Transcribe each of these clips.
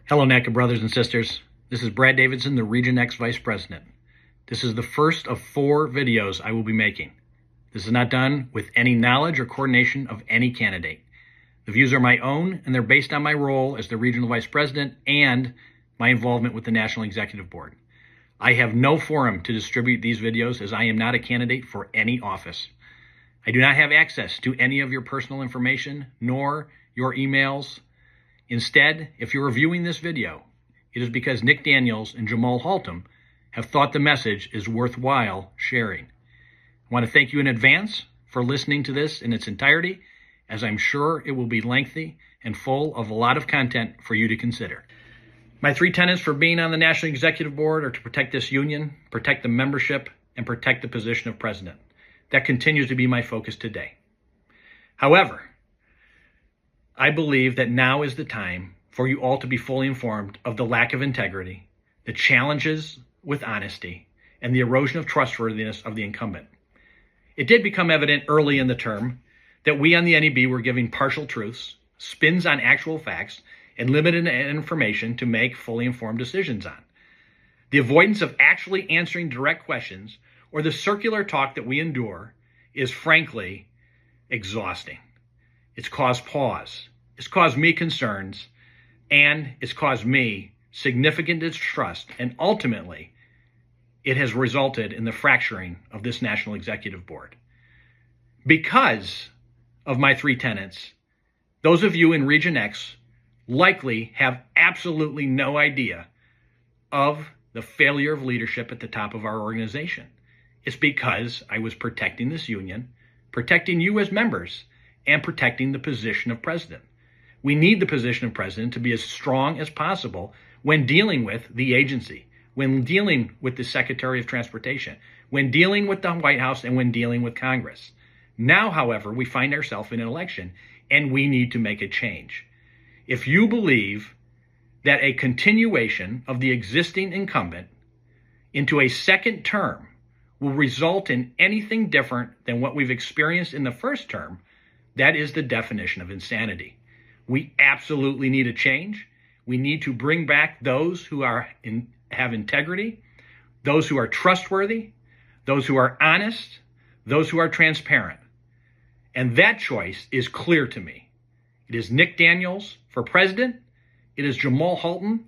Hello, NATCA brothers and sisters. This is Brad Davidson, the Region X Vice President. This is the first of 4 videos I will be making. This is not done with any knowledge or coordination of any candidate. The views are my own, and they're based on my role as the Regional Vice President and my involvement with the National Executive Board. I have no forum to distribute these videos as I am not a candidate for any office. I do not have access to any of your personal information, nor your emails. Instead, if you're reviewing this video, it is because Nick Daniels and Daniels-Haltom have thought the message is worthwhile sharing. I want to thank you in advance for listening to this in its entirety, as I'm sure it will be lengthy and full of a lot of content for you to consider. My 3 tenets for being on the National Executive Board are to protect this union, protect the membership, and protect the position of president. That continues to be my focus today. However, I believe that now is the time for you all to be fully informed of the lack of integrity, the challenges with honesty, and the erosion of trustworthiness of the incumbent. It did become evident early in the term that we on the NEB were giving partial truths, spins on actual facts, and limited information to make fully informed decisions on. The avoidance of actually answering direct questions or the circular talk that we endure is frankly exhausting. It's caused pause, it's caused me concerns, and it's caused me significant distrust, and ultimately, it has resulted in the fracturing of this National Executive Board. Because of my 3 tenets, those of you in Region X likely have absolutely no idea of the failure of leadership at the top of our organization. It's because I was protecting this union, protecting you as members, and protecting the position of president. We need the position of president to be as strong as possible when dealing with the agency, when dealing with the Secretary of Transportation, when dealing with the White House, and when dealing with Congress. Now, however, we find ourselves in an election, and we need to make a change. If you believe that a continuation of the existing incumbent into a second term will result in anything different than what we've experienced in the first term, that is the definition of insanity. We absolutely need a change. We need to bring back those who have integrity, those who are trustworthy, those who are honest, those who are transparent. And that choice is clear to me. It is Nick Daniels for president. It is Daniels-Haltom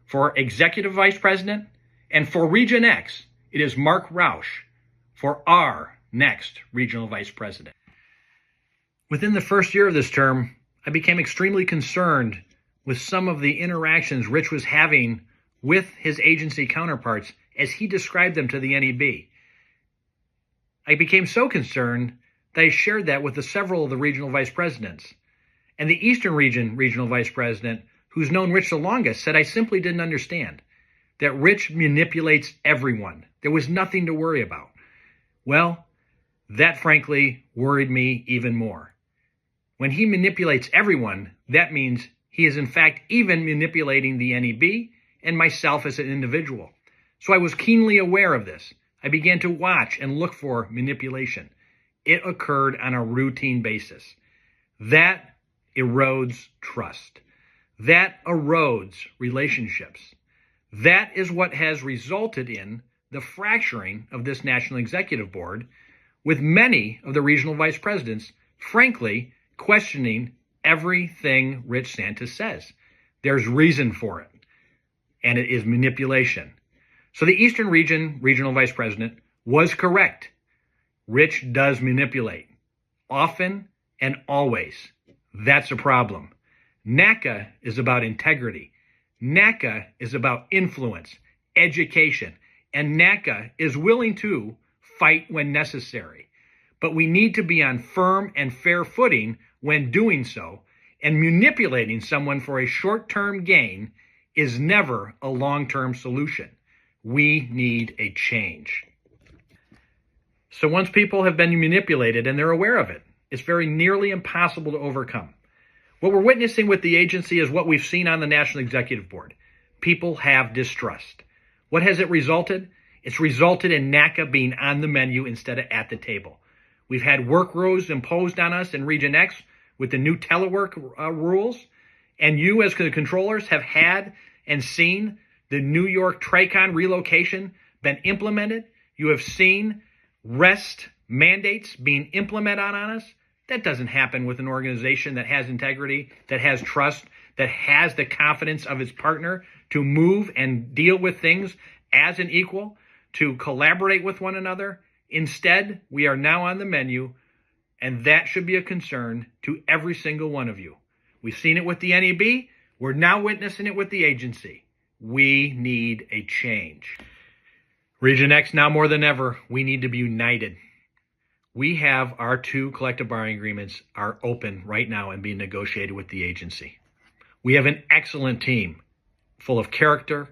for executive vice president. And for Region X, it is Mark Roush for our next regional vice president. Within the first year of this term, I became extremely concerned with some of the interactions Rich was having with his agency counterparts as he described them to the NEB. I became so concerned that I shared that with several of the regional vice presidents. And the Eastern Region regional vice president, who's known Rich the longest, said I simply didn't understand that Rich manipulates everyone. There was nothing to worry about. Well, that frankly worried me even more. When he manipulates everyone, that means he is in fact even manipulating the NEB and myself as an individual. So I was keenly aware of this. I began to watch and look for manipulation. It occurred on a routine basis. That erodes trust. That erodes relationships. That is what has resulted in the fracturing of this National Executive Board, with many of the regional vice presidents, frankly, questioning everything Rich Santis says. There's reason for it, and it is manipulation. So the Eastern Region regional vice president was correct. Rich does manipulate, often and always. That's a problem. NATCA is about integrity. NATCA is about influence, education, and NATCA is willing to fight when necessary. But we need to be on firm and fair footing when doing so, and manipulating someone for a short-term gain is never a long-term solution. We need a change. So once people have been manipulated and they're aware of it, it's very nearly impossible to overcome. What we're witnessing with the agency is what we've seen on the National Executive Board. People have distrust. What has it resulted? It's resulted in NATCA being on the menu instead of at the table. We've had work rules imposed on us in Region X with the new telework rules, and you as the controllers have had and seen the New York Tricon relocation been implemented. You have seen rest mandates being implemented on us. That doesn't happen with an organization that has integrity, that has trust, that has the confidence of its partner to move and deal with things as an equal, to collaborate with one another. Instead, we are now on the menu, and that should be a concern to every single one of you. We've seen it with the NEB. We're now witnessing it with the agency. We need a change. Region X, now more than ever, we need to be united. We have our 2 collective bargaining agreements are open right now and being negotiated with the agency. We have an excellent team full of character,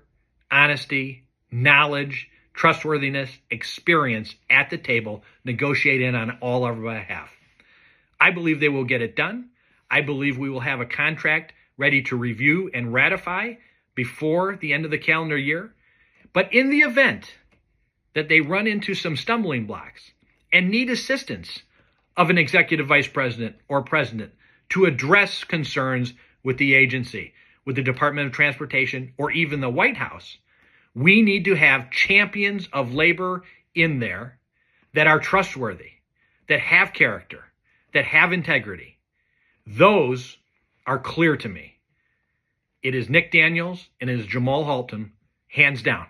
honesty, knowledge, trustworthiness, experience at the table, negotiating on all our behalf. I believe they will get it done. I believe we will have a contract ready to review and ratify before the end of the calendar year. But in the event that they run into some stumbling blocks and need assistance of an executive vice president or president to address concerns with the agency, with the Department of Transportation, or even the White House, we need to have champions of labor in there that are trustworthy, that have character, that have integrity. Those are clear to me. It is Nick Daniels and it is Daniels-Haltom, hands down.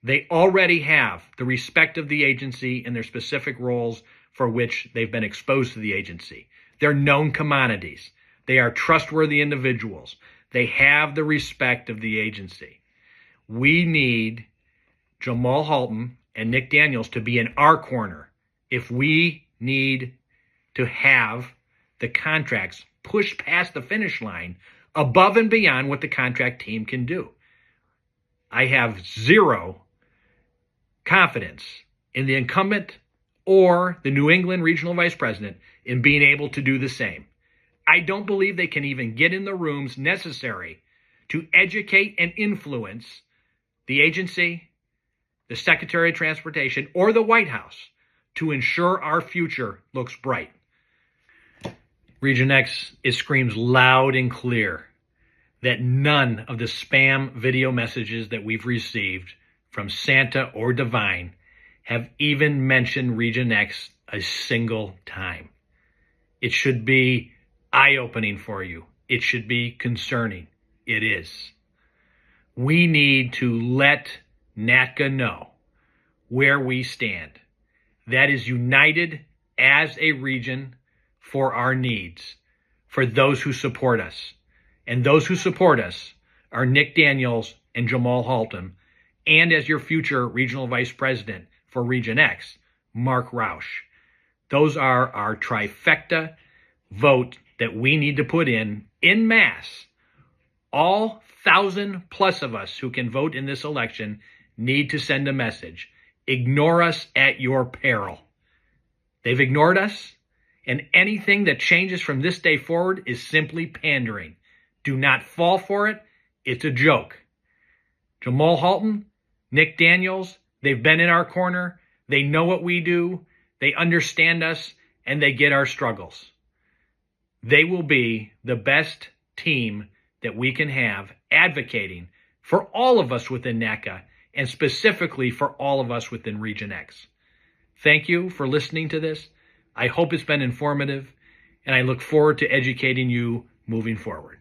They already have the respect of the agency in their specific roles for which they've been exposed to the agency. They're known commodities. They are trustworthy individuals. They have the respect of the agency. We need Daniels-Haltom and Nick Daniels to be in our corner if we need to have the contracts pushed past the finish line above and beyond what the contract team can do. I have zero confidence in the incumbent or the New England regional vice president in being able to do the same. I don't believe they can even get in the rooms necessary to educate and influence the agency, the Secretary of Transportation, or the White House to ensure our future looks bright. Region X, it screams loud and clear that none of the spam video messages that we've received from Santa or Divine have even mentioned Region X a single time. It should be eye-opening for you. It should be concerning. It is. We need to let NATCA know where we stand. That is united as a region for our needs, for those who support us. And those who support us are Nick Daniels and Daniels-Haltom, and as your future regional vice president for Region X, Mark Roush. Those are our trifecta vote that we need to put in mass. All 1,000+ of us who can vote in this election need to send a message. Ignore us at your peril. They've ignored us, and anything that changes from this day forward is simply pandering. Do not fall for it. It's a joke. Daniels-Haltom, Nick Daniels, they've been in our corner. They know what we do. They understand us, and they get our struggles. They will be the best team that we can have advocating for all of us within NATCA and specifically for all of us within Region X. Thank you for listening to this. I hope it's been informative, and I look forward to educating you moving forward.